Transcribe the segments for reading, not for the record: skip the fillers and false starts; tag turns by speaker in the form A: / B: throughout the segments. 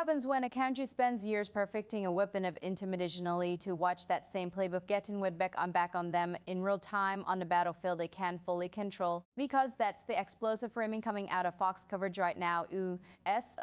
A: happens when a country spends years perfecting a weapon of intimidation only to watch that same playbook getting with back on them in real time on the battlefield they can't fully control? Because that's the explosive framing coming out of Fox coverage right now. U.S.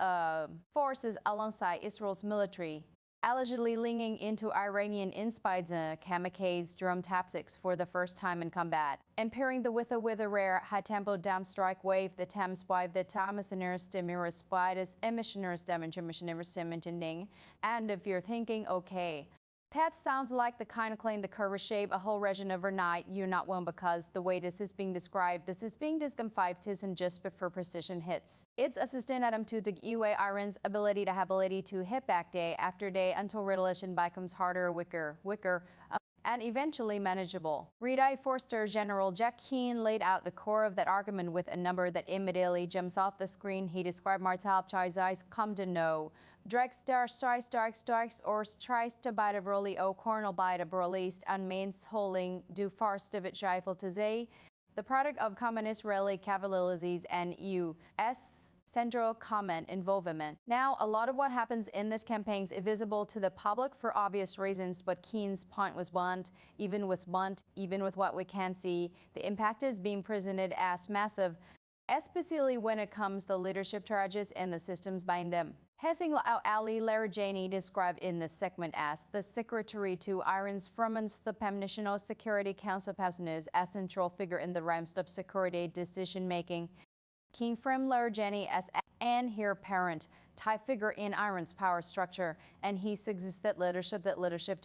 A: forces alongside Israel's military allegedly linking into Iranian-inspired kamikaze drone tactics for the first time in combat. And pairing the with a rare high-tempo dam strike wave, the Thames wipe the Thomasiners Demiris Spides emissioners demonstrating. And if you're thinking, okay, that sounds like the kind of claim that could reshape a whole region overnight, you're not wrong, because the way this is being described, this is being disconfirmed isn't just before precision hits. It's a sustained attempt to the UA Iran's ability to hit back day after day until retaliation becomes harder, wicker, and eventually manageable. Reed-I Forster General Jack Keane laid out the core of that argument with a number that immediately jumps off the screen. He described Martal Chai's come to know. Drag strikes or tries to bite a broly o cornel bite a brolyst and mains holding do farst of it rifle to say, the product of common Israeli cavalries and U.S. Central Command involvement. Now, a lot of what happens in this campaign is visible to the public for obvious reasons, but Keane's point was blunt. Even with what we can see, the impact is being presented as massive, especially when it comes to leadership charges and the systems behind them. Hessing Ali Larijani described in this segment as the secretary to Iran's Fromans the National Security Council Personas as central figure in the realms of security decision-making. Keane framed Larijani as an heir apparent type figure in Iran's power structure, and he suggests that leadership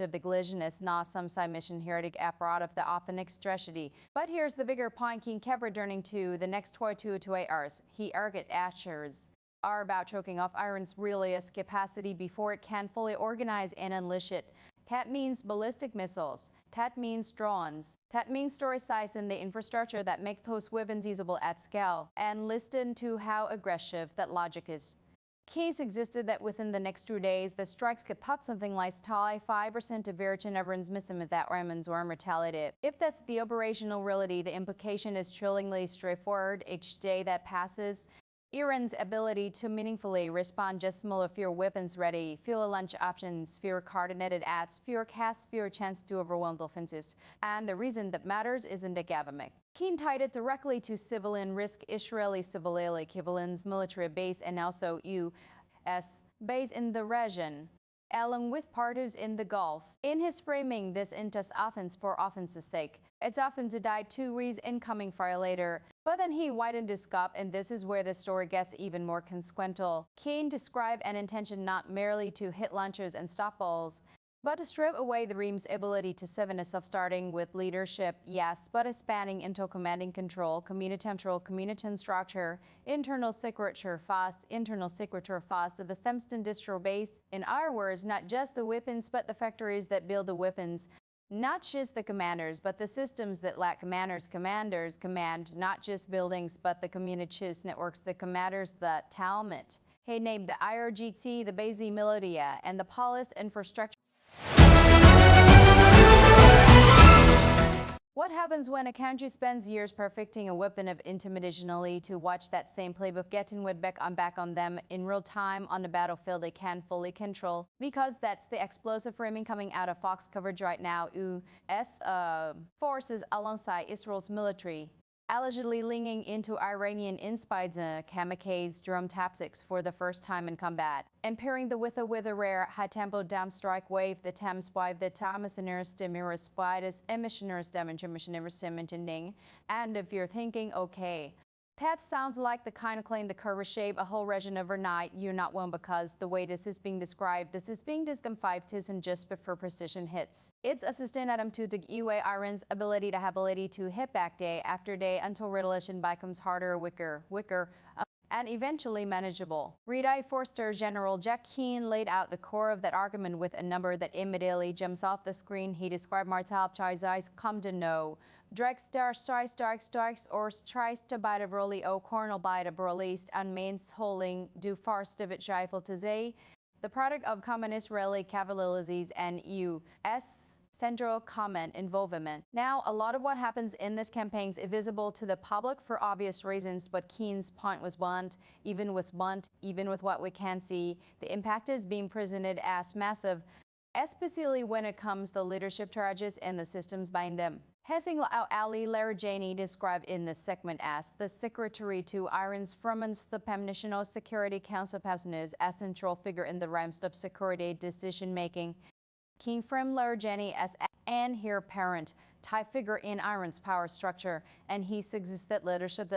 A: of the collision is not some side mission heretic apparatus of the Othnic strategy. But here's the bigger point Keane kept returning to the next 22 to 8 hours. He argued actors are about choking off Iran's realist capacity before it can fully organize and unleash it. That means ballistic missiles. That means drones. That means storage size in the infrastructure that makes those weapons usable at scale. And listen to how aggressive that logic is. Keane suggested that within the next 2 days, the strikes could pop something like 5% of Virgin Everyone's missing with that Iran's arm retaliated. If that's the operational reality, the implication is thrillingly straightforward. Each day that passes, Iran's ability to meaningfully respond just smaller, fewer weapons ready, fewer launch options, fewer coordinated acts, fewer casts, fewer chance to overwhelm defenses. And the reason that matters isn't academic. Keane tied it directly to civilian risk. Israeli civilian equivalents, military base, and also U.S. base in the region, along with parties in the Gulf. In his framing this into offense for offense's sake, it's often to die 2 weeks incoming fire later. But then he widened his scope, and this is where the story gets even more consequential. Keane described an intention not merely to hit launchers and stop balls, but to strip away the regime's ability to seven-ness of starting with leadership, yes, but spanning into commanding control, community structure, internal secretary fast of the Thameston distro base. In our words, not just the weapons, but the factories that build the weapons. Not just the commanders, but the systems that let commanders command, not just buildings, but the communities networks, the commanders, the talent. He named the IRGT, the basic militia, and the police infrastructure. What happens when a country spends years perfecting a weapon of intimidation only to watch that same playbook getting with back on them in real time on the battlefield they can't fully control? Because that's the explosive framing coming out of Fox coverage right now. U.S. forces alongside Israel's military allegedly linking into Iranian-inspired kamikaze drone tactics for the first time in combat. And pairing the with a rare high-tempo dam strike wave, the Thames wipe the Thomasiners Demiris Spides emissioners demonstrating. And if you're thinking, okay, that sounds like the kind of claim that could reshape a whole region overnight, you're not wrong, because the way this is being described, this is being disconfirmed isn't just before precision hits. It's a sustained attempt to the UA Iran's ability to hit back day after day until retaliation becomes harder, wicker, and eventually manageable. Reed-I Forster General Jack Keane laid out the core of that argument with a number that immediately jumps off the screen. He described Martal Chai's come to know. Drag strikes or tries to bite a broly o cornel bite a brolyst and mains holding do farst of it rifle to say, the product of common Israeli cavalries and U.S. Central comment involvement. Now, a lot of what happens in this campaign is visible to the public for obvious reasons, but Keen's point was blunt. Even with what we can see, the impact is being presented as massive, especially when it comes to leadership charges and the systems behind them. Hessing Ali Larajani described in this segment as the secretary to Iran's Fromans the PEM National Security Council business as central figure in the realms of security decision-making. King framed Larajani as an heir apparent type figure in Iran's power structure, and he suggests that leadership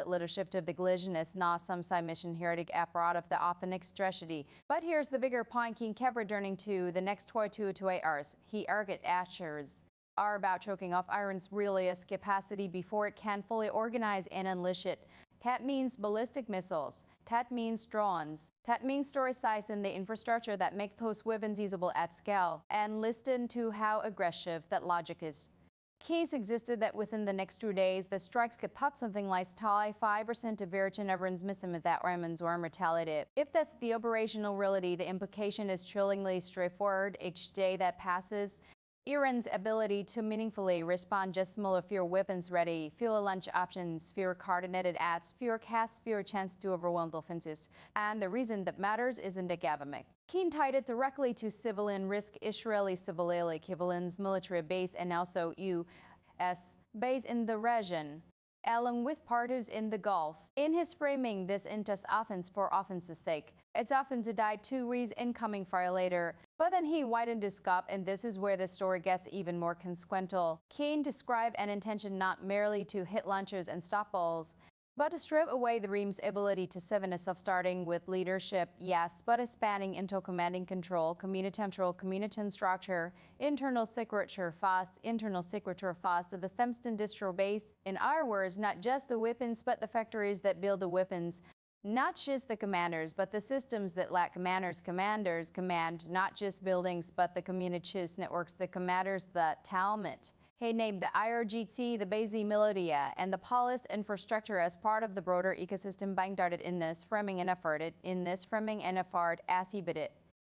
A: of the coalition is not some side mission heretic apparatus of the authentic strategy. But here's the bigger point King kept returning to the next 22 to 8 hours. He argued actors are about choking off Iran's realist capacity before it can fully organize and unleash it. That means ballistic missiles. That means drones. That means storage size in the infrastructure that makes those weapons usable at scale. And listen to how aggressive that logic is. Key suggested that within the next 2 days, the strikes could top something like 5% of Virgin Everyone's missing with that Iran's war retaliated. If that's the operational reality, the implication is thrillingly straightforward. Each day that passes, Iran's ability to meaningfully respond just smaller, fewer weapons ready, fewer launch options, fewer coordinated acts, fewer casts, fewer chance to overwhelm the offenses. And the reason that matters isn't academic. Keen tied it directly to civilian risk, Israeli civilian equivalents, military base, and also U.S. base in the region, along with parties in the Gulf. In his framing this into offense for offense's sake, it's often to die 2 weeks incoming fire later. But then he widened his scope, and this is where the story gets even more consequential. Keen described an intention not merely to hit launchers and stop balls, but to strip away the regime's ability to sevenness of starting with leadership, yes, but spanning into commanding control, community structure, internal secretary fast of the Thamston distro base. In our words, not just the weapons, but the factories that build the weapons. Not just the commanders, but the systems that let commanders command, not just buildings, but the communities networks, the commanders, the talent. He named the IRGT, the basic militia, and the police infrastructure as part of the broader ecosystem being darted in this framing and effort as he bid it.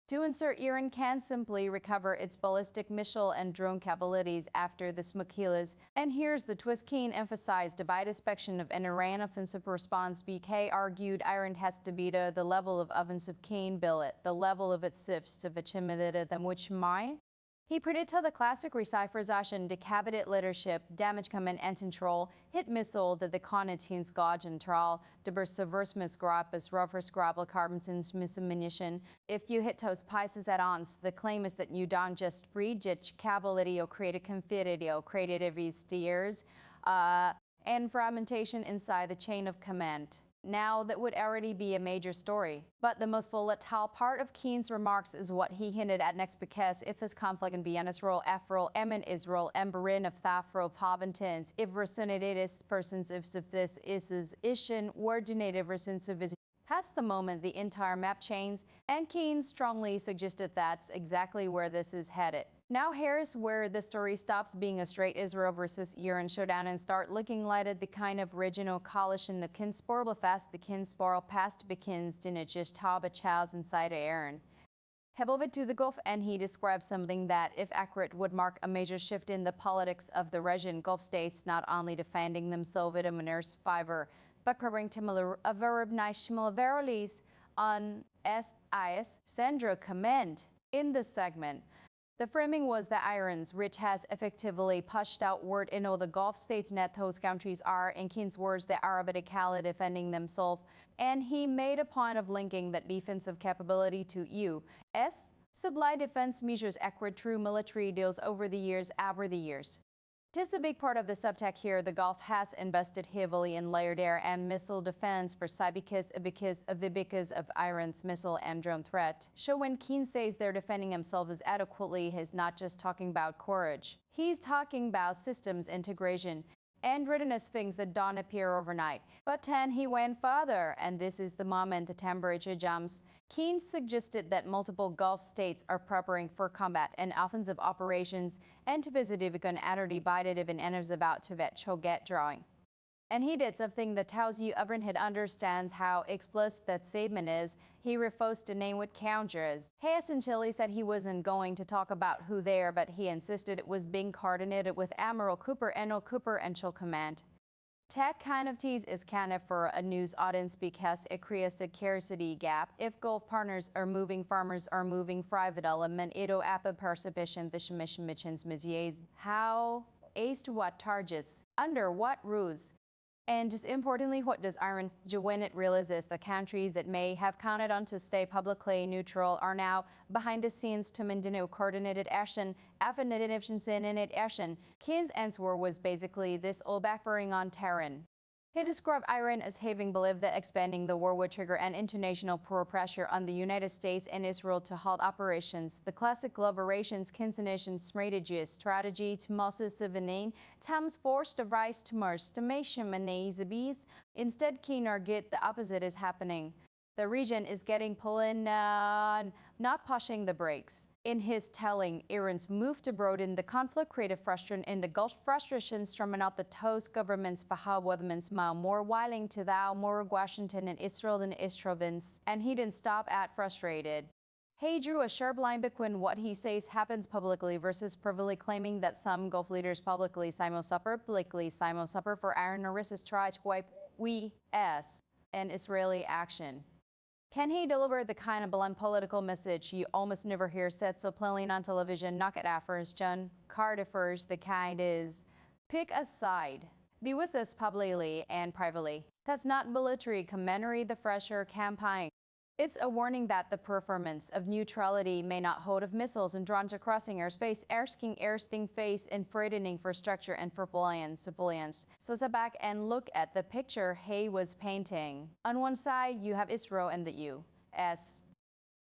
A: To insert, Iran can simply recover its ballistic missile and drone capabilities after the Smokilas. And here's the twist. Keen emphasized divided inspection of an Iran offensive response. BK argued Iran has to beat the level of offensive Keen billet, the level of its sifts to which than which my. He predicted the classic recipherization, decapitate leadership, damage command and control, hit missile that the connotations gauge and trial, the subversiveness grapus, roughers grapple carbons and munition. If you hit those pieces at once, the claim is that you don't just reach capability or create a confidity or creative steers and fragmentation inside the chain of command. Now, that would already be a major story. But the most volatile part of Keen's remarks is what he hinted at next, because if this conflict can be an Israel, Afro, Emin Israel, and Barin of Thafro, Pavantins, if Resinated persons, if this is Ishin, coordinated persons of that's the moment the entire map changes, and Keen strongly suggested that's exactly where this is headed. Now here's where the story stops being a straight Israel versus Iran showdown and start looking like at the kind of regional coalition the Kinsporble fast the Kinsporble past begins didn't just have a child inside Iran. Hebelvit to the Gulf, and he described something that, if accurate, would mark a major shift in the politics of the region. Gulf states not only defending themselves with a miner's fiber, but preparing to a verb nice verities on SIS Sandra comment. In this segment, the framing was that Iran's which has effectively pushed outward in all the Gulf states net those countries are, in Keen's words, the Arabically defending themselves, and he made a point of linking that defensive capability to U.S. supply defense measures accurate true military deals over the years. This is a big part of the subtext here. The Gulf has invested heavily in layered air and missile defense for because of Iran's missile and drone threat. So when Keen says they're defending themselves adequately, he's not just talking about courage. He's talking about systems integration and readiness, things that don't appear overnight. But then he went further, and this is the moment the temperature jumps. Keen suggested that multiple Gulf states are preparing for combat and offensive operations and to visit if an energy divided if an is about to get drawing. And he did something that tells you Abrinhid understands how explicit that statement is. He refused to name what counters. He essentially said he wasn't going to talk about who they are, but he insisted it was being coordinated with Admiral Cooper and Admiral Cooper and Chill Command. That kind of tease is kind of for a news audience because it creates a scarcity gap. If Gulf partners are moving, farmers are moving, private element, ito apa participation, the shemishmichins mizies. How? As to what targets? Under what rules? And just importantly, what does Iran do when it realizes the countries that may have counted on to stay publicly neutral are now behind the scenes to maintain coordinated action, in action? Keen's answer was basically this all backfiring on Tehran. He described Iran as having believed that expanding the war would trigger an international pressure on the United States and Israel to halt operations. The classic collaborations continuation strategy to Moses Sevenin, Tams forced the rise to merge to Zabis. Instead, Keen argued the opposite is happening. The region is getting pulling, not pushing the brakes. In his telling, Iran's move to broaden the conflict created frustration in the Gulf, frustrations strumming out the toast governments Fahawadman's more whiling to thou more Washington and Israel than Israel's, and he didn't stop at frustrated. He drew a sharp line between what he says happens publicly versus privately claiming that some Gulf leaders publicly suffer for Iran Norris's try to wipe we-as an Israeli action. Can he deliver the kind of blunt political message you almost never hear said so plainly on television? Knock it out first, John Cardiffers, the kind is pick a side. Be with us publicly and privately. That's not military commentary, the fresher campaign. It's a warning that the performance of neutrality may not hold of missiles and drones are crossing airspace, airsting face and threatening infrastructure and for civilians. So sit back and look at the picture Hay was painting. On one side, you have Israel and the U.S.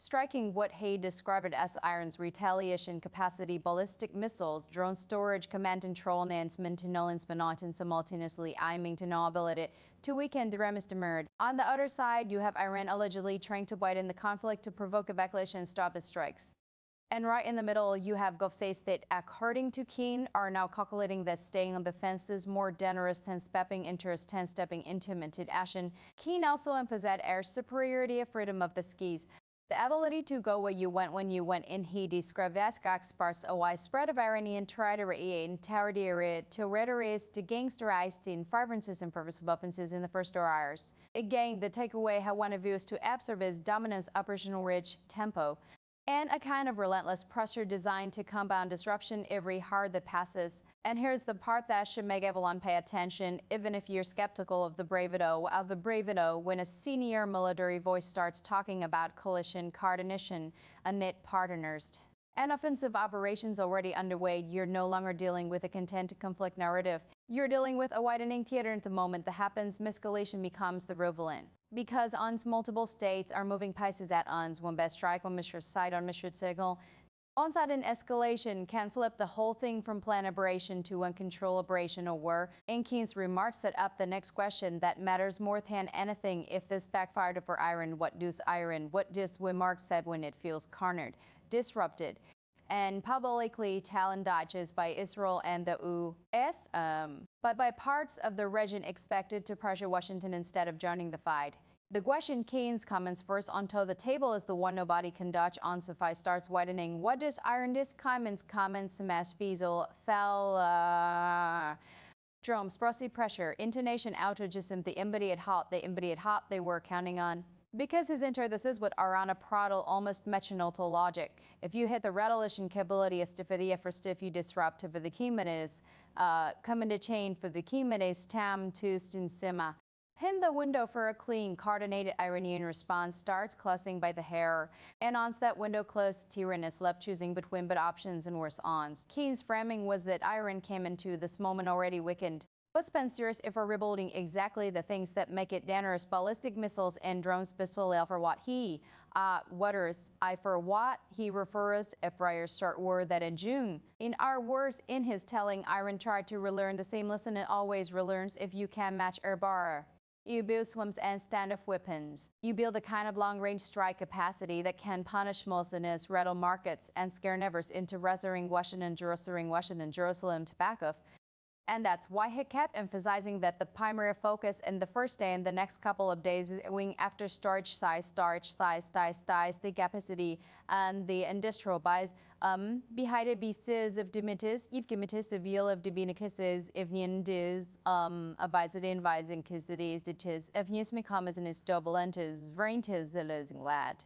A: striking what Hay described as Iran's retaliation capacity ballistic missiles, drone storage, command and control, and simultaneously aiming to no ability to weaken the deterred. On the other side, you have Iran allegedly trying to widen the conflict to provoke a backlash and stop the strikes. And right in the middle, you have Gulf states that, according to Keen, are now calculating that staying on the fence is more generous than stepping into minted action. Keen also emphasized air superiority of freedom of the skies. The ability to go where you went when you went in, he described as sparse a widespread of Iranian territory in territory to rhetorics to gangsterize the fervences and purpose of offenses in the first 4 hours. Again, the takeaway how one of you is to observe his dominance operational rich tempo and a kind of relentless pressure designed to compound disruption every hour that passes. And here's the part that should make everyone pay attention, even if you're skeptical of the bravado when a senior military voice starts talking about coalition coordination, a net partners. And offensive operations already underway, you're no longer dealing with a content to conflict narrative. You're dealing with a widening theater at the moment that happens, escalation becomes the relevant. Because ONS multiple states are moving pieces at ONS, one best strike, one misread side, on misread signal. On-sudden escalation can flip the whole thing from planned operation to uncontrolled operation or war. In Keen's remarks set up the next question that matters more than anything. If this backfired for Iran, what does Remark said when it feels cornered, disrupted, and publicly challenged by Israel and the U.S., but by parts of the region expected to pressure Washington instead of joining the fight. The question Keen's comments first onto the table is the one nobody can dodge on Safai starts widening. What does Iron Disc comments mass Fiesel fell drums, pressure, intonation outages and the immediate halt they were counting on? Because his this is what Arana Pradal almost mechanical logic. If you hit the rattlation capability as for the effort stiff you disrupt for the Kimenes, come into chain for the Kimenes tam to stima. Him the window for a clean, coordinated Iranian response starts closing by the hair. And once that window closed, Tehran is left choosing between bad options and worse ons. Keen's framing was that Iran came into this moment already weakened. But Spencer's if we're rebuilding exactly the things that make it dangerous ballistic missiles and drones special for what he refers if priors start war that in June. In our words, in his telling, Iran tried to relearn the same lesson it always relearns if you can match air bar. You build swims and standoff weapons. You build the kind of long-range strike capacity that can punish Muslims, rattle markets, and scare nevers into restoring Washington, Jerusalem to back off. And that's why he kept emphasizing that the primary focus in the first day and the next couple of days is going after storage size, the capacity, and the industrial buys. Behind it be says of dimitis, if gimitis of yield of divinicus if niendis, avisadin vising kisidis, ditis, if nismicamas and is dobulentis, verintis the losing lad.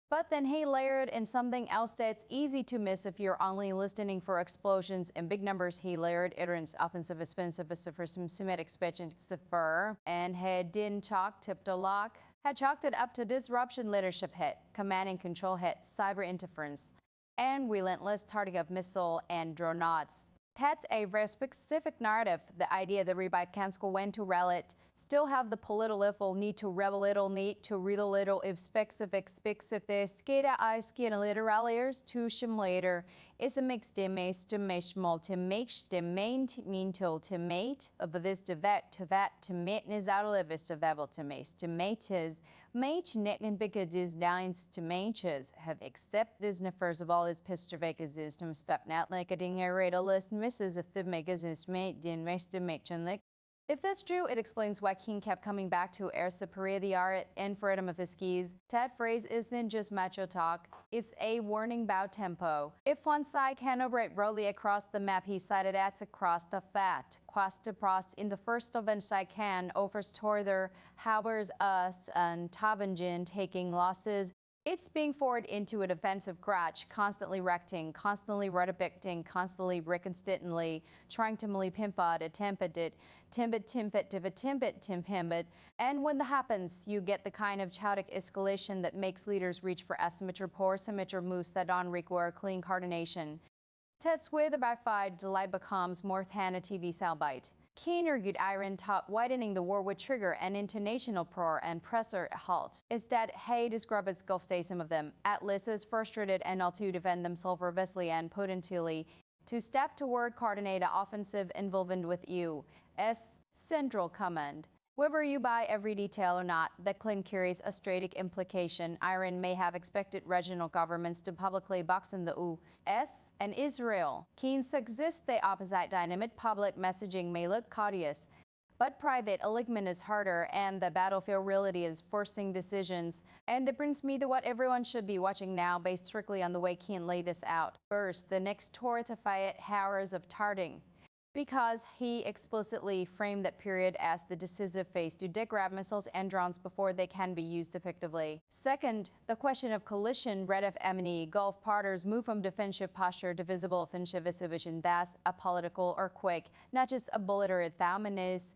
A: But then he layered in something else that's easy to miss if you're only listening for explosions in big numbers. He layered iterants offensive expensive for some Semitic specific and had didn't talk tipped a lock, had chalked it up to disruption leadership hit, command and control hit, cyber interference, and relentless targeting of missile and dronauts. That's a very specific narrative. The idea that Rebuy can school when to rally it, still have the political need to rebel little need to read a little if specific skada I skin a little ralliers to shim later is a mix de mace to mesh mul to make the main mean tool to mate of this to vet to mate is out of this to vebel to mace to mate is mate neck and because dines to mates have accept this first of all is pistovek is to spep not like a ding a radar list misses if the makers is mate din makes to make like. If that's true, it explains why King kept coming back to air the art and freedom of the skis. That phrase isn't just macho talk, it's a warning about tempo. If one side can operate broadly across the map, he cited at across the fat. Quast to prost in the first event side can offers toward Howers us and Tavenjin taking losses. It's being forward into a defensive crouch, constantly recting, constantly redepicting, constantly reconstantly trying to pimpa to tempet it, timpit, and when that happens, you get the kind of chaotic escalation that makes leaders reach for asymmetry, poor symmetry moves that don't require clean coordination. Tets with about 5 delay becomes more than a TV soundbite. Keen argued Iran top widening the war would trigger an international pro and presser halt. Instead, Hay described as Gulf State some of them. At least as frustrated and all to defend themselves robustly and potentially to step toward coordinated offensive involvement with U.S. Central Command. Whether you buy every detail or not, that claim carries a strategic implication. Iran may have expected regional governments to publicly box in the U.S. and Israel. Keen suggests the opposite dynamic. Public messaging may look courteous, but private alignment is harder, and the battlefield reality is forcing decisions. And that brings me to what everyone should be watching now, based strictly on the way Keen laid this out. First, the next tour to fight hours of tarding, because he explicitly framed that period as the decisive phase to degrab missiles and drones before they can be used effectively. Second, the question of collision, red of enemy, Gulf partners move from defensive posture to visible offensive exhibition. That's a political earthquake, not just a bullet or a thaumanis.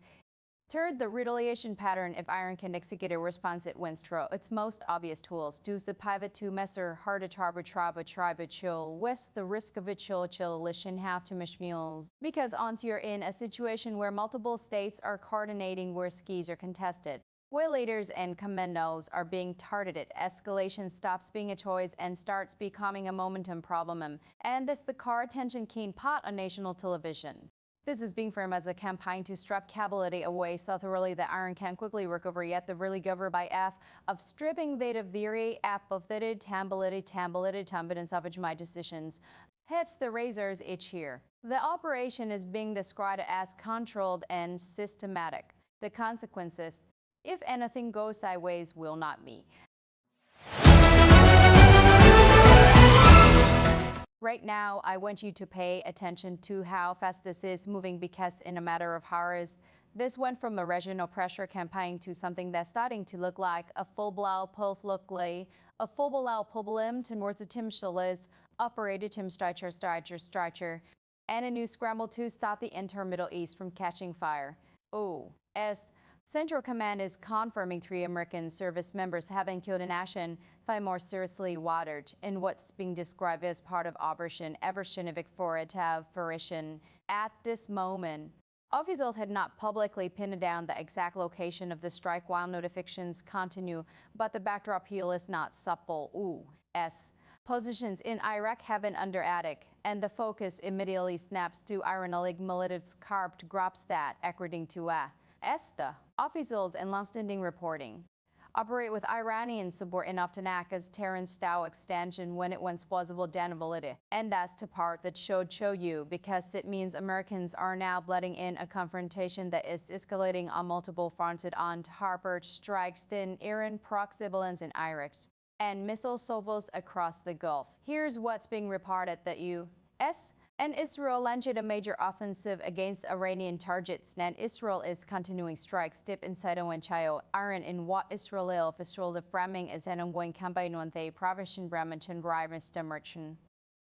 A: Third, the retaliation pattern. If Iran can execute a response, it wins through its most obvious tools. Does the pivot to messer hard to tribe chill with the risk of a chill listen have to mishmules. Because once you're in a situation where multiple states are coordinating where skis are contested, where leaders and commandos are being targeted, escalation stops being a choice and starts becoming a momentum problem. And this the car attention keen pot on national television. This is being framed as a campaign to strip capability away so thoroughly that Iran can quickly recover, yet the really governed by F of stripping data theory, app of the tambulity, of my decisions. Hits the razor's itch here. The operation is being described as controlled and systematic. The consequences, if anything goes sideways, will not be. Right now, I want you to pay attention to how fast this is moving, because in a matter of hours, this went from a regional pressure campaign to something that's starting to look like a full-blown problem towards a Timshalis operated Tim Streicher, and a new scramble to stop the entire Middle East from catching fire. As Central Command is confirming 3 American service members have been killed in action, 5 more seriously watered in what's being described as part of Operation Evershinivik Fruition. At this moment, officials had not publicly pinned down the exact location of the strike while notifications continue, but the backdrop here is not supple. Positions in Iraq have been under attack, and the focus immediately snaps to Iranic militants carved grabs that, according to ESTA officials and long-standing reporting. operate with Iranian support and often act as Tehran-style extension when it wants plausible deniability. And that's the part that should show you, because it means Americans are now blooding in a confrontation that is escalating on multiple fronts on Harvard strikes in Iran, proxy balance in Iraq, and missile salvos across the Gulf. Here's what's being reported that U.S. and Israel launched a major offensive against Iranian targets, and Israel is continuing strikes deep inside Chayo, Iran in what Israel officials are framing as an ongoing campaign on the provision Brahmachan Merchant.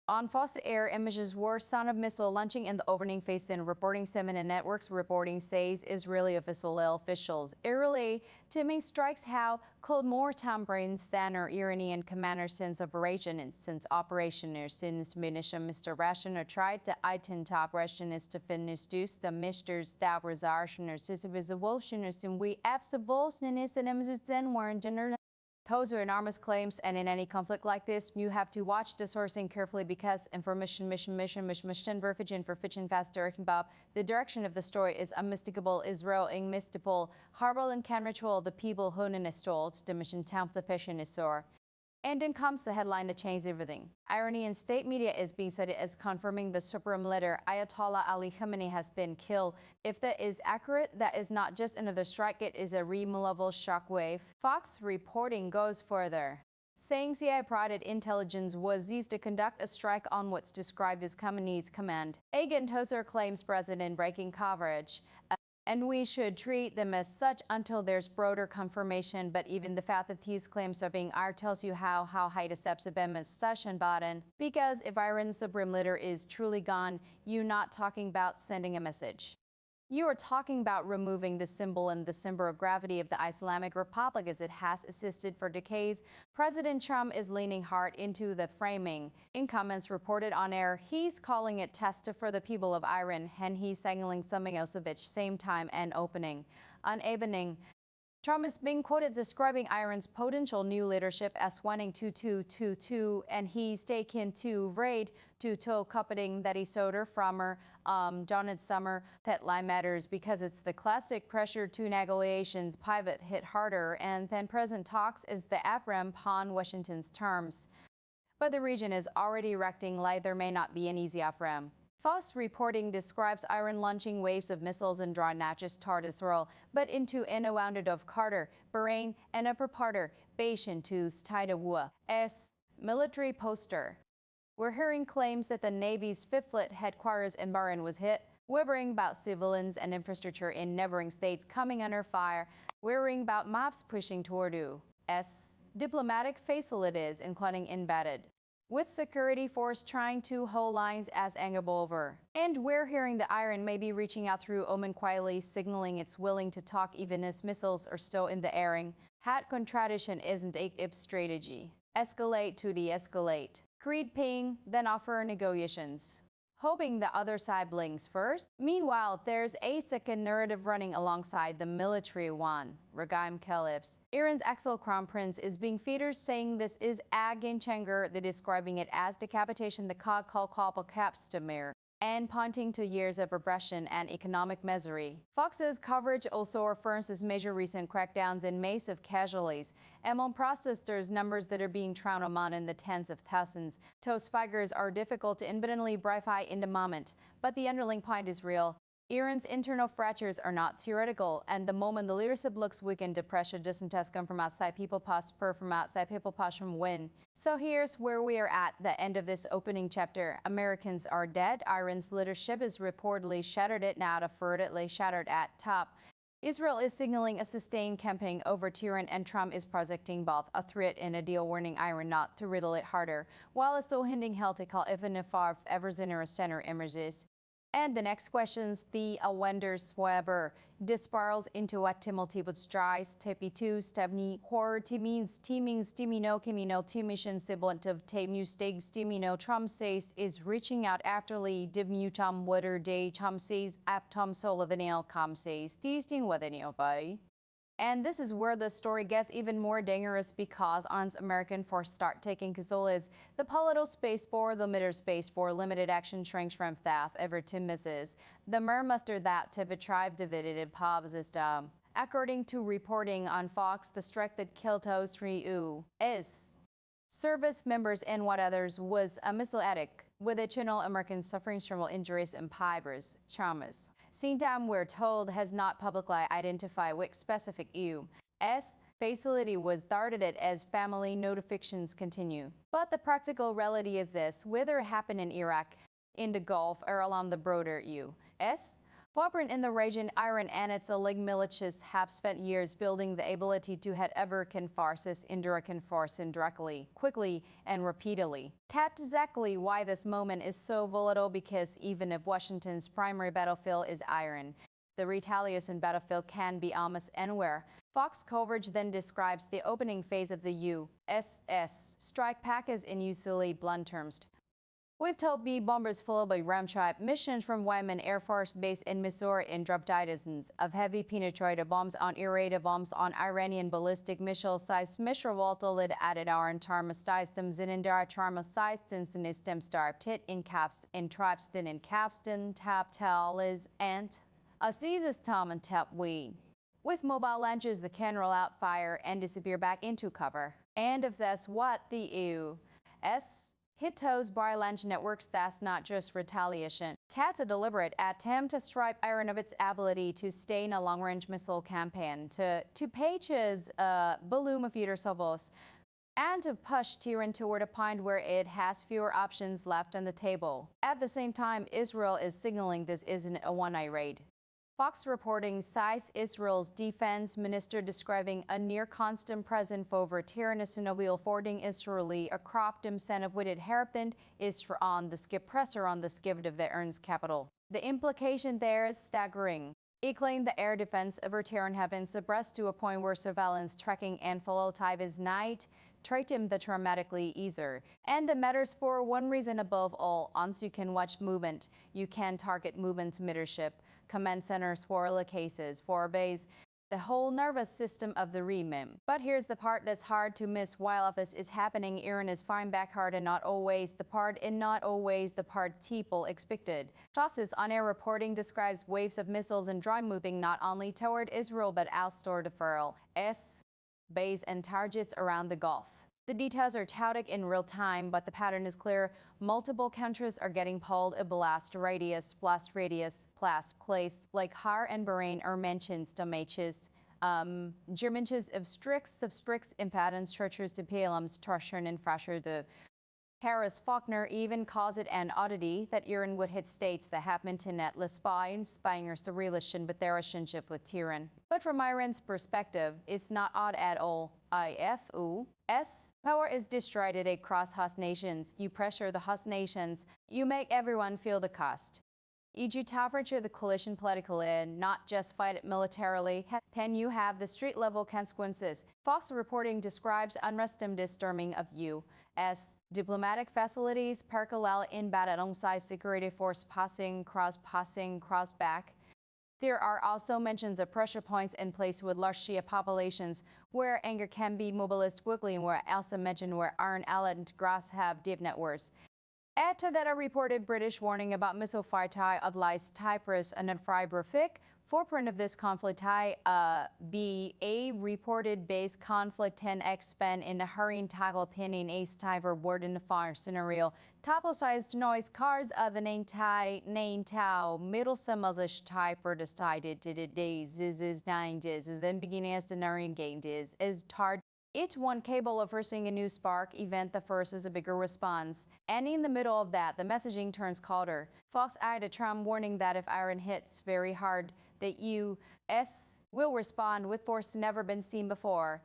A: On false air images were sound of missile launching in the opening phase in reporting CNN networks reporting says Israeli officials. Eerily, teaming strikes how could more time brains than our Iranian commander since operation and since operation since munition Mr. Rationer tried to item top Russian is to finish deuce the Mr. Stab Razartioner Sisivizavulshiners and we absolvolshinist and emzuten weren't dinner. Those are enormous claims, and in any conflict like this, you have to watch the sourcing carefully because information verifying for fiction fast directing Bob. The direction of the story is unmistakable. Israel in mystical, horrible and can-ritual the people who in stolz, the mission tempt the fashion is sore. And then comes the headline that changed everything. Iranian state media is being cited as confirming the Supreme Leader Ayatollah Ali Khamenei has been killed. If that is accurate, that is not just another strike, it is a removable shockwave. Fox reporting goes further, saying CIA-provided intelligence was used to conduct a strike on what's described as Khamenei's command. Agent Tozer claims president breaking coverage. And we should treat them as such until there's broader confirmation. But even the fact that these claims are being aired tells you how high the steps of them is such and button. Because if Iran's supreme leader is truly gone, you're not talking about sending a message. You are talking about removing the symbol and the symbol of gravity of the Islamic Republic as it has existed for decades. President Trump is leaning hard into the framing. In comments reported on air, he's calling it test for the people of Iran, and he's signaling something else of its same time and opening. On evening, Trump is being quoted describing Iran's potential new leadership as wanting to and he's taken to raid to coupling that he soda from her Donald Summer. That line matters because it's the classic pressure to negotiations pivot hit harder and then present talks is the Avram upon Washington's terms. But the region is already erecting like there may not be an easy Avram. False reporting describes Iran launching waves of missiles and drone not just toward Israel, but into and around of Qatar, Bahrain, and Upper Qatar, Bashan to Staidawa as military poster. We're hearing claims that the Navy's Fifth Fleet headquarters in Bahrain was hit, worrying about civilians and infrastructure in neighboring states coming under fire, worrying about maps pushing toward U.S. diplomatic facilities, including embedded, with security force trying to hold lines as over. And we're hearing that Iran may be reaching out through Oman quietly, signaling it's willing to talk even as missiles are still in the airing. Hat contradiction isn't a strategy. Escalate to de-escalate. Create ping, then offer negotiations, hoping the other side blinks first. Meanwhile, there's a second narrative running alongside the military one. Regaim Caliphs, Iran's ex-crown prince, is being featured saying this is a game changer. They're describing it as decapitation, the call capstamir, and pointing to years of repression and economic misery. Fox's coverage also affirms his major recent crackdowns and massive casualties. Among protesters, numbers that are being thrown among in the tens of thousands. Those figures are difficult to independently verify in the moment, but the underlying point is real. Iran's internal fractures are not theoretical, and the moment the leadership looks weakened, the pressure doesn't just come from outside, people pass from outside, people pass from within. So here's where we are at the end of this opening chapter. Americans are dead. Iran's leadership is reportedly shattered it, now furtively shattered at top. Israel is signaling a sustained campaign over Tehran, and Trump is projecting both a threat and a deal, warning Iran not to riddle it harder, while also hinting hell to call even if ever center emerges. And the next questions, the Wender Swaber dispirals into what Timothy's dries, Tepi2, Stebni, Horror, Timins, Timino, Kimino, Timishan, Sibilant of Temu Stigs, Timino, Trump says is reaching out after Lee, Divmutum, Water Day, Trump says, Aptom Solavanil, Com says, Teasting Wadanil by. And this is where the story gets even more dangerous because once American forces start taking control is the political space for the military space for limited action shrinks from theft ever to misses. The mer muster that to be tribe divided pubs is According to reporting on Fox, the strike that killed those three U.S. service members and what others was a missile attack with additional Americans suffering thermal injuries and fibers traumas. Sindam, we're told, has not publicly identified which specific U.S. facility was targeted as family notifications continue. But the practical reality is this: whether it happened in Iraq, in the Gulf, or along the broader U.S. footprint in the region, Iran and its allied militias have spent years building the ability to head American forces indirectly, quickly, and repeatedly. That's exactly why this moment is so volatile, because even if Washington's primary battlefield is Iran, the retaliation battlefield can be almost anywhere. Fox coverage then describes the opening phase of the USS strike package in usually blunt terms. We've told B bombers followed by Ramtrap missions from Wyman Air Force Base in Missouri and dropped dozens of heavy penetrator bombs on irradiated bombs on Iranian ballistic missile-sized missile voltolid added Aran Tarmastistem Zinindar Tarmastistem Sinistem Star Tit in Caps in Trapston in Capston Tap Talis and Aziz's Tom and Tap Weed. With mobile launchers that can roll out fire and disappear back into cover. And if that's what the U.S. hit those by launch networks, that's not just retaliation. That's a deliberate attempt to strip Iran of its ability to stay in a long-range missile campaign, to pages balloon of future salvos, and to push Tehran toward a point where it has fewer options left on the table. At the same time, Israel is signaling this isn't a one-night raid. Fox reporting cites Israel's defense minister describing a near constant presence over Tehran Sinovial fording Israeli a cropped incentive with it happened is on the skip presser on the skip of the Iran's capital. The implication there is staggering. He claimed the air defense over Tehran have been suppressed to a point where surveillance, tracking, and follow type is night treat him the dramatically easier. And it matters for one reason above all: once you can watch movement, you can target movement leadership, command centers for all cases, for base, the whole nervous system of the regime. But here's the part that's hard to miss. While all this is happening, Iran is firing back hard, and not always the part people expected. Fox's on-air reporting describes waves of missiles and drone moving not only toward Israel but also toward Israel's base and targets around the Gulf. The details are touted in real time, but the pattern is clear. Multiple countries are getting pulled. A blast radius, plus place like Har and Bahrain are mentioned to matches. Germans of strict impedance treacherous to PLM's torsion and fracture the Harris Faulkner even caused it an oddity that Iran would hit states that have maintained spying the relation with their relationship with Tehran. But from Iran's perspective, it's not odd at all. IFU's power is distributed across host nations. You pressure the host nations, you make everyone feel the cost. You temperature the coalition politically and not just fight it militarily, then you have the street-level consequences. Fox reporting describes unrest and disturbing of U.S. diplomatic facilities parallel in battle alongside security force passing, cross back. There are also mentions of pressure points in place with large Shia populations where anger can be mobilized quickly, and where also mentioned where Iron Allied grass have deep networks. Add to that a reported British warning about missile fire tie of lies Cyprus and Fibrofik. Foreprint of this conflict be a reported base conflict 10x span in the hurrying toggle pinning a stiver word in the fire scenario. Topple-sized noise cars of the name tau middle summazish type or decided days is 9 days is then beginning as the narrowing game is tard. Each one capable of forcing a new spark event, the first is a bigger response. And in the middle of that, the messaging turns colder. Fox added a Trump warning that if Iran hits very hard, the U.S. will respond with force never been seen before.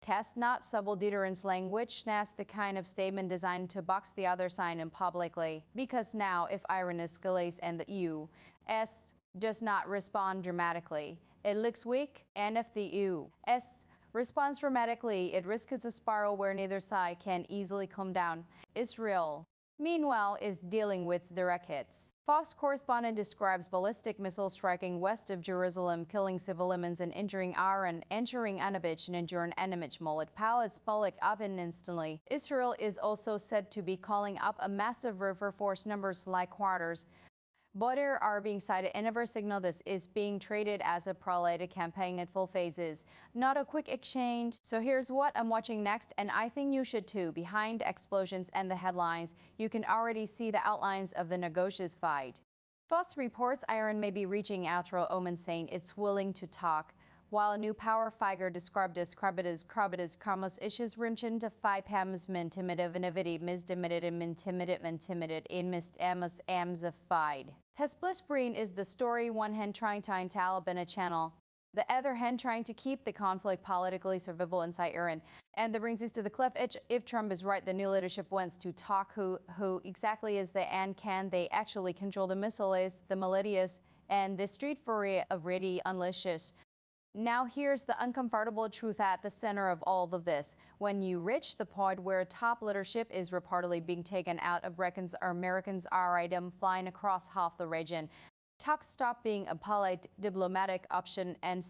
A: Test not subtle deterrence language. That's the kind of statement designed to box the other side in publicly. Because now, if Iran escalates and the U.S. does not respond dramatically, it looks weak. And if the U.S. responds dramatically, it risks a spiral where neither side can easily calm down. Israel, meanwhile, is dealing with direct hits. Fox correspondent describes ballistic missiles striking west of Jerusalem, killing civilians and injuring Iran, entering Anabich and enduring Anamich Mullet pallets Pollock up instantly. Israel is also said to be calling up a massive river force numbers like quarters, Border are being cited in a signal this is being traded as a pro-related campaign at full phases. Not a quick exchange. So here's what I'm watching next, and I think you should too. Behind explosions and the headlines, you can already see the outlines of the negotiations fight. Fox reports Iran may be reaching out through Oman, saying it's willing to talk. While a new power figure described as Kramos issues rinchen to 5 min timid innovative intimidated in mist amos amzified. Tesblisbreen is the story, one hand trying to Taliban a channel, the other hand trying to keep the conflict politically survivable inside Iran. And that brings us to the cliff edge. If Trump is right, the new leadership wants to talk who exactly is they and can they actually control the missiles, the militias, and the street fury of ready unleashes. Now here's the uncomfortable truth at the center of all of this. When you reach the point where top leadership is reportedly being taken out of Americans are item flying across half the region, talks stop being a polite diplomatic option and